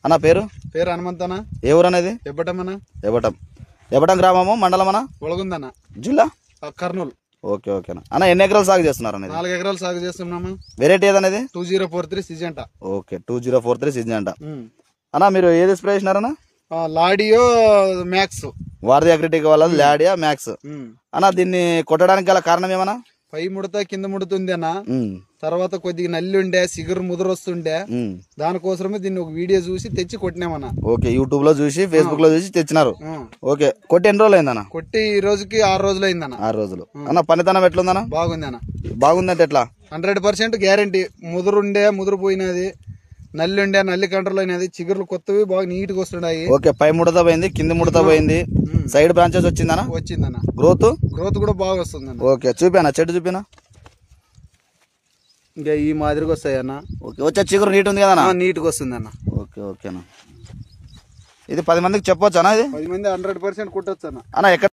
అన్న పేరు హనుమంతన. ఏ ఊరు అనేది? ఎబ్బటమన. ఎబ్బటం గ్రామము మండలమన ఒలగుందన్న జిల్లా కర్నూలు. ఓకే ఓకేనా అన్న. ఎన్ని ఎకరాలు సాగు చేస్తున్నారు అనేది? 4 ఎకరాలు సాగు చేస్తున్నాము. వెరైటీ ఏదనేది? 2043 సిజంట. ఓకే 2043 సిజంట. అన్న మీరు ఏది స్ప్రే చేసినారన్నా? లాడియో మ్యాక్స్. వారధి అగ్రిటెక్ వాళ్ళది లాడియా మ్యాక్స్. అన్న దీన్ని కొట్టడానికి గల కారణం ఏమన్నా? పై ముడత కింద ముడుతుంది అన్న. తర్వాత కొద్దిగా నల్లి ఉండే, సిగురు ముదురు వస్తుండే, దానికోసమే దీన్ని ఒక వీడియో చూసి తెచ్చి కొట్టినామన్న. ఓకే యూట్యూబ్ లో చూసి ఫేస్బుక్ లో చూసి తెచ్చినారు. ఓకే కొట్టి ఎన్ని రోజులు అయిందన్న? కొట్టి ఈ రోజుకి 6 రోజులు అయిందన్న. 6 రోజులు. అన్న పనితనం ఎట్లుందన్న? బాగుంది అన్న. బాగుందంటే ఎట్లా? 100% గ్యారంటీ. ముదురు పోయినది, నల్లి ఉండే, నల్లి కంట్రోల్ అయినది, చిగురులు కొత్తవి బాగా నీట్ గా వస్తున్నాయి. ఓకే పై ముడత పోయింది, కింది ముడత పోయింది, సైడ్ బ్రాంచెస్ వచ్చిందన్న. వచ్చిందన్న. గ్రోత్ కూడా బాగా వస్తుంది. ఓకే చూపానా చెట్టు చూపినా? ఇంకా ఈ మాదిరిగా వస్తాయి అన్న. ఓకే వచ్చే చిగురు నీట్ ఉంది కదా? నీట్ గా వస్తుంది అన్న. ఓకే ఓకేనా. ఇది 10 మందికి చెప్పొచ్చు అన్న? ఇది 10 మంది 100% కుట్టొచ్చు అన్న. ఎక్కడ